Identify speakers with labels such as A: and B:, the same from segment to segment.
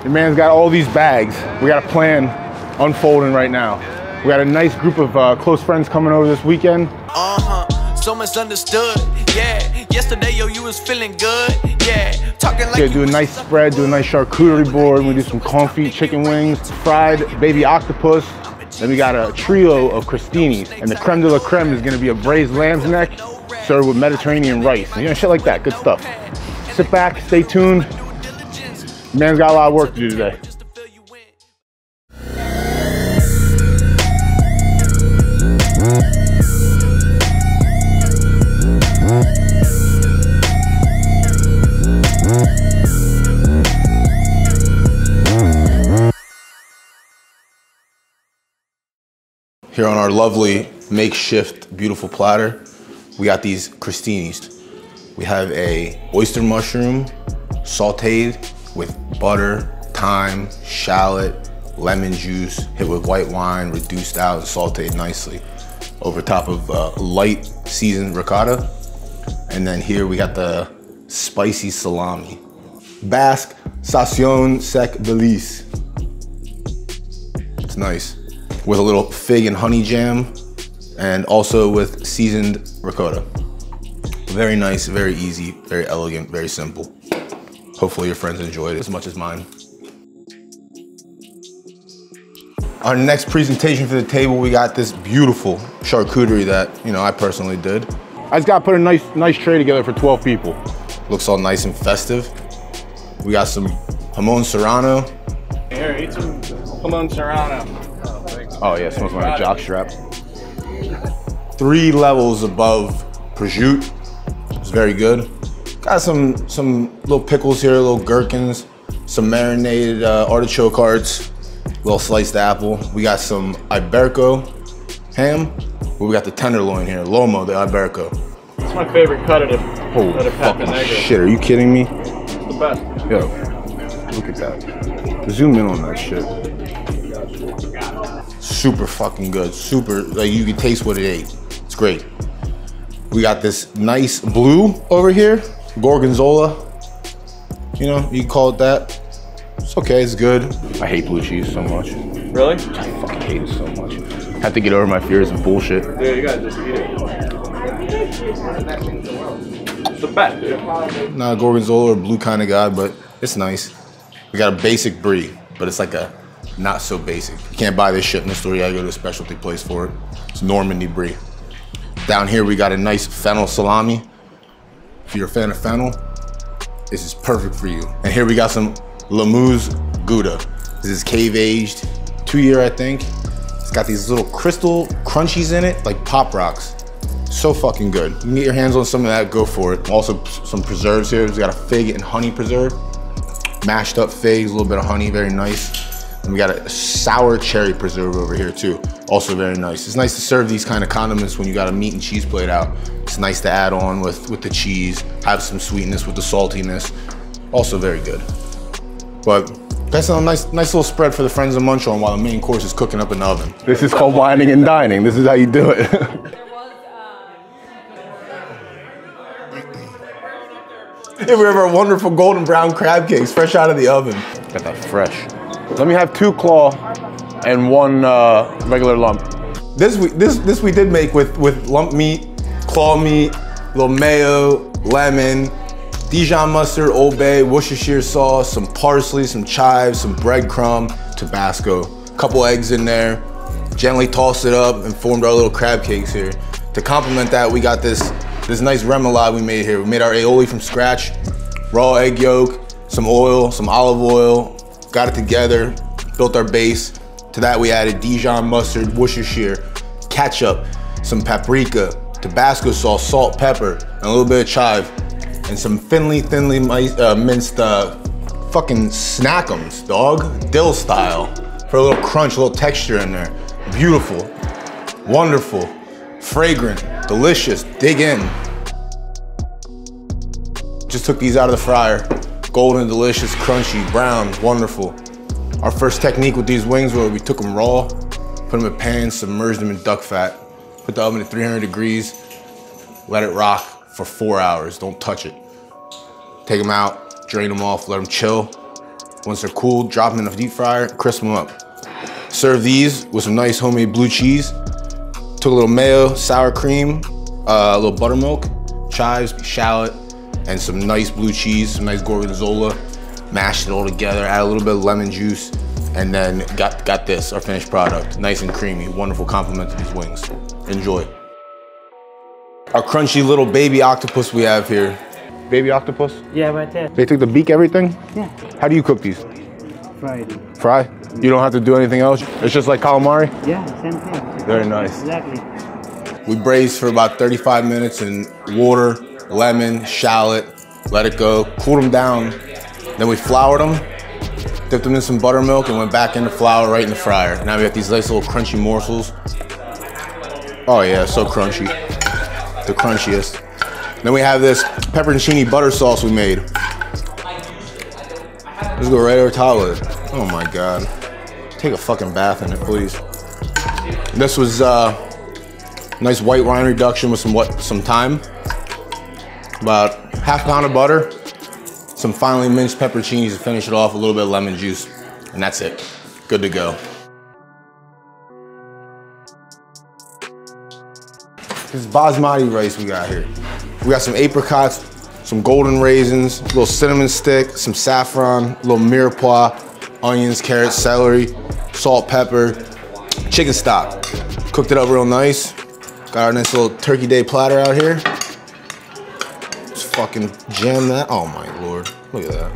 A: Your man's got all these bags. We got a plan unfolding right now. We got a nice group of close friends coming over this weekend.
B: So misunderstood. Yeah, yesterday yo, you was feeling good. Yeah, talking like.
A: Yeah, do a nice spread, do a nice charcuterie board. We do some confit chicken wings, fried baby octopus. Then we got a trio of crostinis, and the creme de la creme is gonna be a braised lamb's neck served with Mediterranean rice. You know, shit like that. Good stuff. Sit back, stay tuned. Man's got a lot of work to do today. Here on our lovely makeshift beautiful platter, we got these crostinis. We have a oyster mushroom sauteed with butter, thyme, shallot, lemon juice, hit with white wine, reduced out and sauteed nicely over top of light seasoned ricotta. And then here we got the spicy salami. Basque Station Sec Belize. It's nice. With a little fig and honey jam, and also with seasoned ricotta. Very nice, very easy, very elegant, very simple. Hopefully your friends enjoyed it as much as mine. Our next presentation for the table, we got this beautiful charcuterie that, you know, I personally did. I just gotta put a nice tray together for 12 people. Looks all nice and festive. We got some jamon serrano.
C: Here, eat some jamon serrano.
A: Oh yeah, smells like a jock strap. 3 levels above prosciutto. It's very good. Got some little pickles here, little gherkins, some marinated artichoke hearts, little sliced apple. We got some Iberico ham. We got the tenderloin here, lomo de Iberico.
C: It's my favorite cut of the
A: fucking shit, are you kidding me?
C: It's the best.
A: Yo, look at that. Zoom in on that shit. Super fucking good. Super, like you can taste what it ate. It's great. We got this nice blue over here, gorgonzola. You know, you can call it that. It's okay, it's good. I hate blue cheese so much.
C: Really?
A: I fucking hate it so much. Have to get over my fears of bullshit.
C: Yeah, you gotta just eat it. It's the best, dude.
A: Not a gorgonzola or blue kind of guy, but it's nice. We got a basic brie, but it's like a not so basic. You can't buy this shit in the store, you gotta go to a specialty place for it. It's Normandy brie. Down here we got a nice fennel salami. If you're a fan of fennel, this is perfect for you. And here we got some Lamousse Gouda. This is cave aged, 2-year I think. It's got these little crystal crunchies in it, like Pop Rocks. So fucking good. You can get your hands on some of that, go for it. Also some preserves here. We got a fig and honey preserve. Mashed up figs, a little bit of honey, very nice. And we got a sour cherry preserve over here too. Also very nice. It's nice to serve these kind of condiments when you got a meat and cheese plate out. It's nice to add on with the cheese, have some sweetness with the saltiness. Also very good. But that's a nice little spread for the friends to munch on while the main course is cooking up in the oven. This is called wining and dining. This is how you do it. Here we have our wonderful golden brown crab cakes, fresh out of the oven. Got that fresh. Let me have 2 claw and 1 regular lump. This we did make with lump meat, claw meat, little mayo, lemon, Dijon mustard, Old Bay, Worcestershire sauce, some parsley, some chives, some breadcrumb, Tabasco. Couple eggs in there. Gently tossed it up and formed our little crab cakes here. To complement that, we got this nice remoulade we made here. We made our aioli from scratch, raw egg yolk, some oil, some olive oil, got it together, built our base. To that we added Dijon mustard, Worcestershire, ketchup, some paprika, Tabasco sauce, salt, pepper, and a little bit of chive, and some thinly minced fucking snackums, dog, dill style, for a little crunch, a little texture in there. Beautiful, wonderful, fragrant, delicious, dig in. Just took these out of the fryer. Golden, delicious, crunchy, brown, wonderful. Our first technique with these wings was we took them raw, put them in pans, submerged them in duck fat, put the oven at 300 degrees, let it rock for 4 hours, don't touch it. Take them out, drain them off, let them chill. Once they're cooled, drop them in the deep fryer, crisp them up. Serve these with some nice homemade blue cheese. Took a little mayo, sour cream, a little buttermilk, chives, shallot, and some nice blue cheese, some nice gorgonzola. Mashed it all together, add a little bit of lemon juice, and then got this, our finished product. Nice and creamy, wonderful compliment to these wings. Enjoy. Our crunchy little baby octopus we have here. Baby octopus?
D: Yeah, right there.
A: They took the beak, everything?
D: Yeah.
A: How do you cook these?
D: Fried.
A: Fry? You don't have to do anything else? It's just like calamari?
D: Yeah, same thing.
A: Very nice.
D: Exactly.
A: We braised for about 35 minutes in water, lemon, shallot, let it go, cooled them down. Then we floured them, dipped them in some buttermilk, and went back in the flour right in the fryer. Now we got these nice little crunchy morsels. Oh yeah, so crunchy. The crunchiest. Then we have this pepperoncini butter sauce we made. Let's go right over top of it. Oh my God. Take a fucking bath in it, please. This was nice white wine reduction with some thyme. About half pound of butter, some finely minced pepperoncinis to finish it off, a little bit of lemon juice, and that's it. Good to go. This is basmati rice we got here. We got some apricots, some golden raisins, a little cinnamon stick, some saffron, a little mirepoix, onions, carrots, celery, salt, pepper, chicken stock. Cooked it up real nice. Got our nice little turkey day platter out here. Just fucking jam that. Oh my Lord, look at that.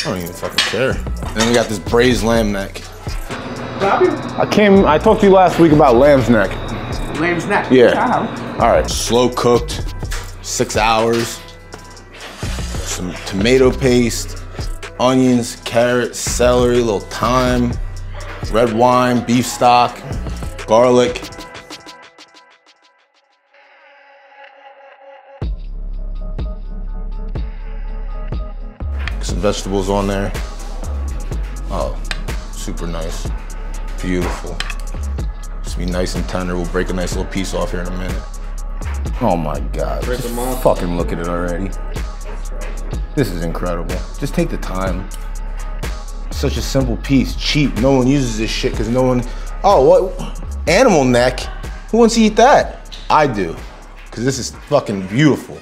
A: I don't even fucking care. And then we got this braised lamb neck. I talked to you last week about lamb's neck.
D: Lamb's neck?
A: Yeah. All right, slow cooked, 6 hours. Some tomato paste, onions, carrots, celery, a little thyme, red wine, beef stock, garlic. Some vegetables on there. Oh, super nice. Beautiful. Just be nice and tender. We'll break a nice little piece off here in a minute. Oh my God. Just fucking look at it already. This is incredible. Just take the time. Such a simple piece, cheap. No one uses this shit because no one, oh, what? Animal neck? Who wants to eat that? I do, because this is fucking beautiful.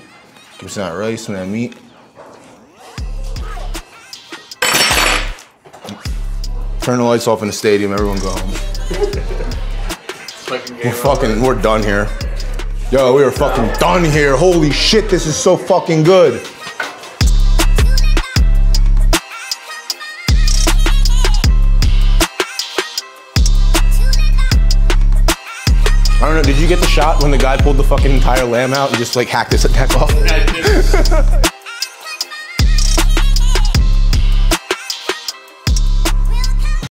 A: Give me some of that rice, some of that meat. Turn the lights off in the stadium, everyone go home. We're done here. Yo, we are fucking done here. Holy shit, this is so fucking good. I don't know, did you get the shot when the guy pulled the fucking entire lamb out and just like hacked his neck off?